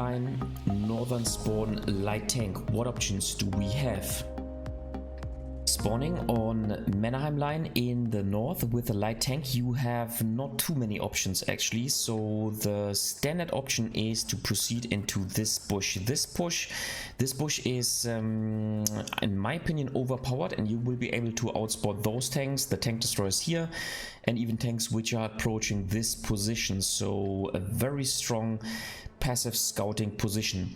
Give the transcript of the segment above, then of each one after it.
line, northern spawn, light tank. What options do we have? Spawning on MANNERHEIM line in the north with a light tank, you have not too many options actually. So the standard option is to proceed into this bush. This bush is, in my opinion, overpowered, and you will be able to outspot those tanks, the tank destroyers here, and even tanks which are approaching this position. So a very strong passive scouting position.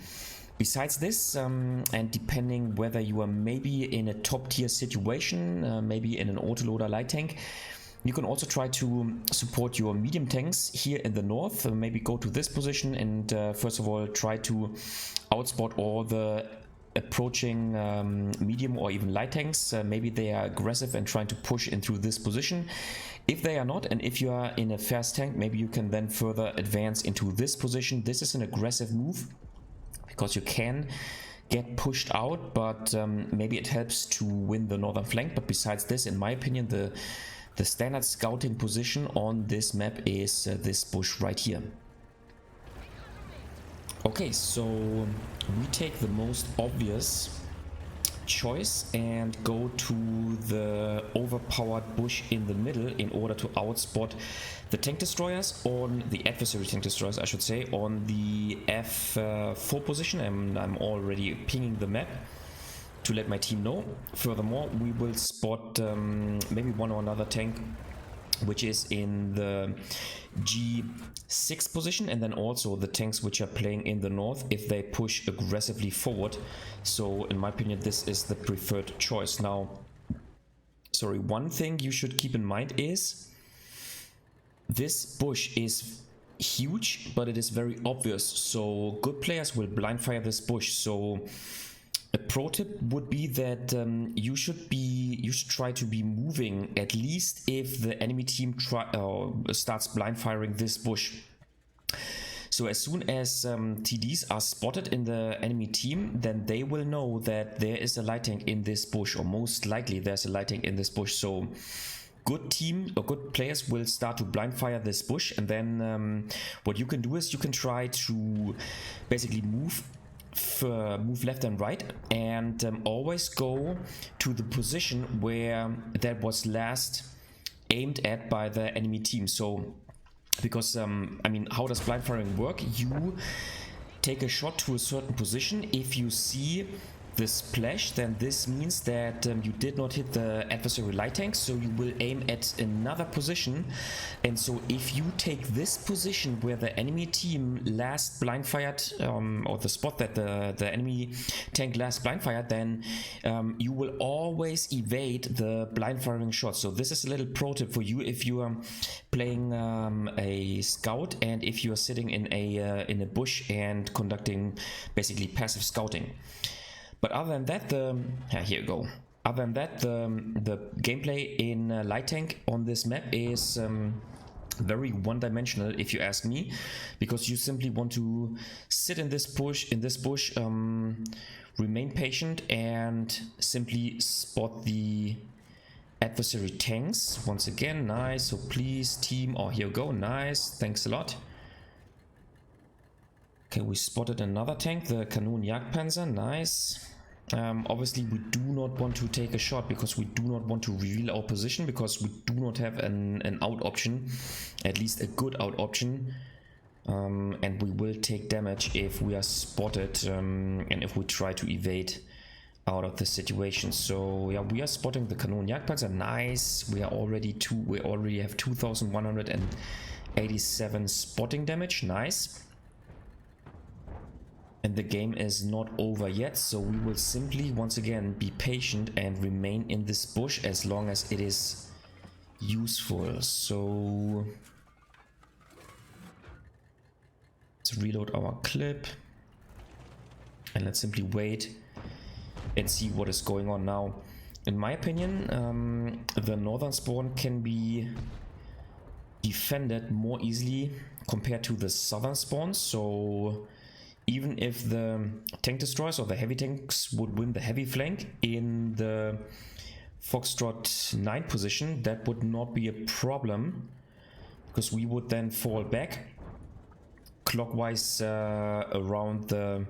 Besides this, and depending whether you are maybe in a top tier situation, maybe in an autoloader light tank, you can also try to support your medium tanks here in the north. Maybe go to this position and first of all try to outspot all the approaching medium or even light tanks. Maybe they are aggressive and trying to push in through this position. If they are not, and if you are in a fast tank, maybe you can then further advance into this position. This is an aggressive move, because you can get pushed out, but maybe it helps to win the northern flank. But besides this, in my opinion, the standard scouting position on this map is this bush right here. Okay, so we take the most obvious choice and go to the overpowered bush in the middle in order to outspot the tank destroyers, on the adversary tank destroyers I should say, on the F4 position. I'm already pinging the map to let my team know. Furthermore, we will spot maybe one or another tank which is in the G6 position, and then also the tanks which are playing in the north if they push aggressively forward. So in my opinion, this is the preferred choice. Now, sorry, one thing you should keep in mind is this bush is huge, but it is very obvious, so good players will blind fire this bush. So a pro tip would be that you should try to be moving at least if the enemy team starts blind firing this bush. So as soon as TDs are spotted in the enemy team, then they will know that there is a light tank in this bush, or most likely there's a light tank in this bush. So good team or good players will start to blind fire this bush, and then what you can do is you can try to basically move left and right, and always go to the position where that was last aimed at by the enemy team. So because I mean, how does blind firing work? You take a shot to a certain position. If you see the splash, then this means that you did not hit the adversary light tank, so you will aim at another position. And so if you take this position where the enemy team last blind fired, or the spot that the enemy tank last blind fired, then you will always evade the blind firing shot. So this is a little pro tip for you if you are playing a scout, and if you are sitting in a bush and conducting basically passive scouting. But other than that, here you go. Other than that, the gameplay in light tank on this map is very one-dimensional, if you ask me, because you simply want to sit in this bush, remain patient, and simply spot the adversary tanks. Once again, nice. So please, team. Oh, here you go. Nice. Thanks a lot. Okay, we spotted another tank, the Kanonenjagdpanzer. Nice. Obviously we do not want to take a shot, because we do not want to reveal our position, because we do not have an out option, at least a good out option, and we will take damage if we are spotted, and if we try to evade out of the situation. So yeah, we are spotting the Kanonenjagdpanzer. Nice. We already have 2187 spotting damage. Nice. And the game is not over yet, so we will simply once again be patient and remain in this bush as long as it is useful. So let's reload our clip and let's simply wait and see what is going on now. In my opinion, the northern spawn can be defended more easily compared to the southern spawn. So even if the tank destroyers or the heavy tanks would win the heavy flank in the Foxtrot 9 position, that would not be a problem, because we would then fall back clockwise around the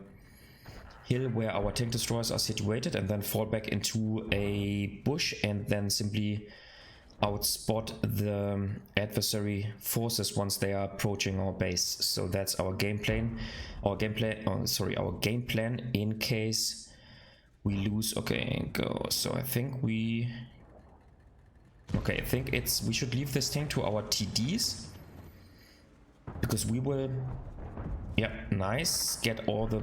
hill where our tank destroyers are situated, and then fall back into a bush and then simply outspot the adversary forces once they are approaching our base. So that's our game plan. Our game plan in case we lose. Okay, go. So I think we should leave this tank to our TDs, because we will, yeah, nice, get all the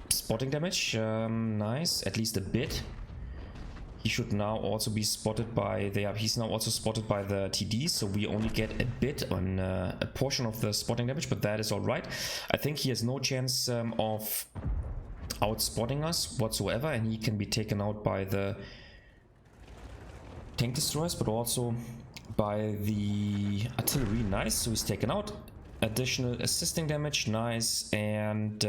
spotting damage. Nice, at least a bit. He should now also be spotted by he's now also spotted by the TD, so we only get a bit on a portion of the spotting damage, but that is all right. I think he has no chance of outspotting us whatsoever, and he can be taken out by the tank destroyers, but also by the artillery. Nice, so he's taken out. Additional assisting damage, nice, and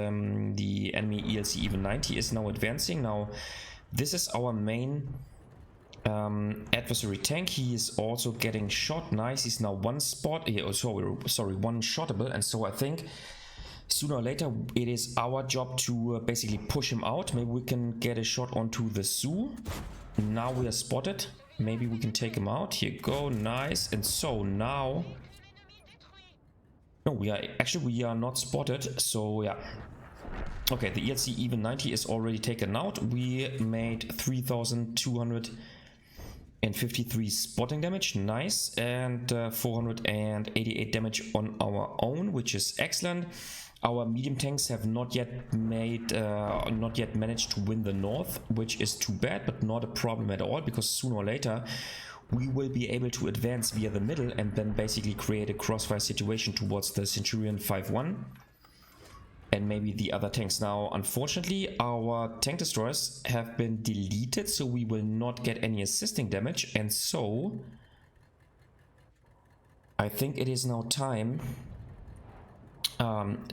the enemy ELC even 90 is now advancing. Now this is our main adversary tank. He is also getting shot. Nice, he's now one shottable, and so I think sooner or later it is our job to basically push him out. Maybe we can get a shot onto the Zoo. Now we are spotted. Maybe we can take him out. Here you go, nice. And so now, no, we are not spotted, so yeah. Okay, the ELC even 90 is already taken out. We made 3,253 spotting damage, nice, and 488 damage on our own, which is excellent. Our medium tanks have not yet managed to win the north, which is too bad, but not a problem at all, because sooner or later we will be able to advance via the middle and then basically create a crossfire situation towards the Centurion 5-1 and maybe the other tanks. Now, unfortunately, our tank destroyers have been deleted, so we will not get any assisting damage, and so I think it is now time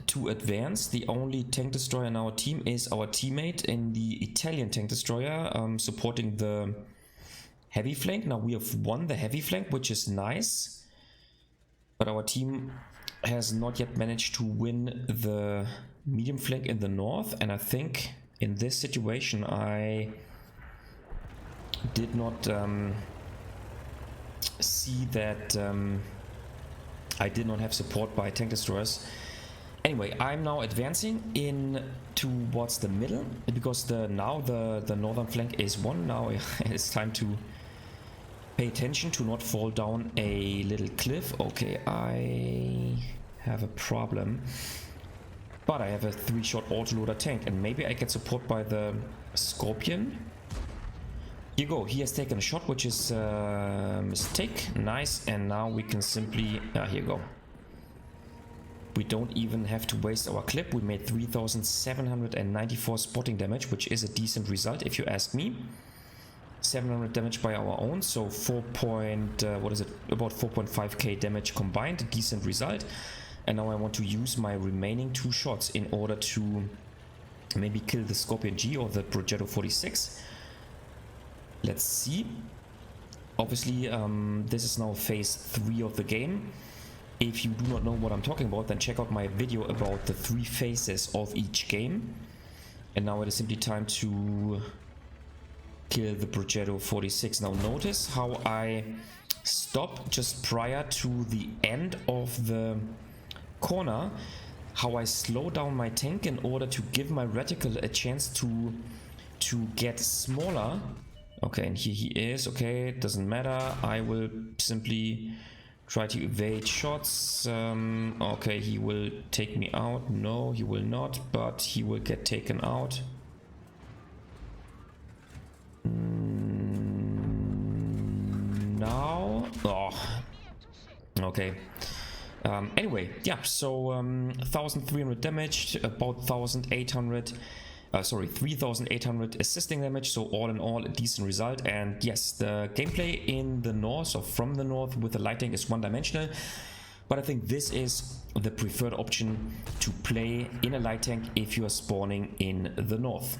to advance. The only tank destroyer in our team is our teammate in the Italian tank destroyer, supporting the heavy flank. Now we have won the heavy flank, which is nice, but our team has not yet managed to win the medium flank in the north, and I think in this situation I did not see that I did not have support by tank destroyers. Anyway, I'm now advancing in towards the middle, because now the northern flank is won. Now it's time to pay attention to not fall down a little cliff. Okay, I have a problem, but I have a 3-shot autoloader tank, and maybe I get support by the Scorpion. Here you go, he has taken a shot, which is a mistake. Nice, and now we can simply, here you go. We don't even have to waste our clip. We made 3,794 spotting damage, which is a decent result if you ask me. 700 damage by our own, so about 4.5k damage combined, a decent result. And now I want to use my remaining 2 shots in order to maybe kill the Scorpion G or the WoT 46. Let's see. Obviously, this is now phase 3 of the game. If you do not know what I'm talking about, then check out my video about the 3 phases of each game. And now it is simply time to kill the WoT 46. Now notice how I stop just prior to the end of the corner, how I slow down my tank in order to give my reticle a chance to get smaller. Okay, and here he is. Okay, doesn't matter. I will simply try to evade shots. Okay, he will take me out. No, he will not, but he will get taken out. Now, okay. Anyway, yeah, so 1,300 damage, about 3,800 assisting damage, so all in all a decent result. And yes, the gameplay in the north, or from the north with the light tank, is one-dimensional, but I think this is the preferred option to play in a light tank if you are spawning in the north.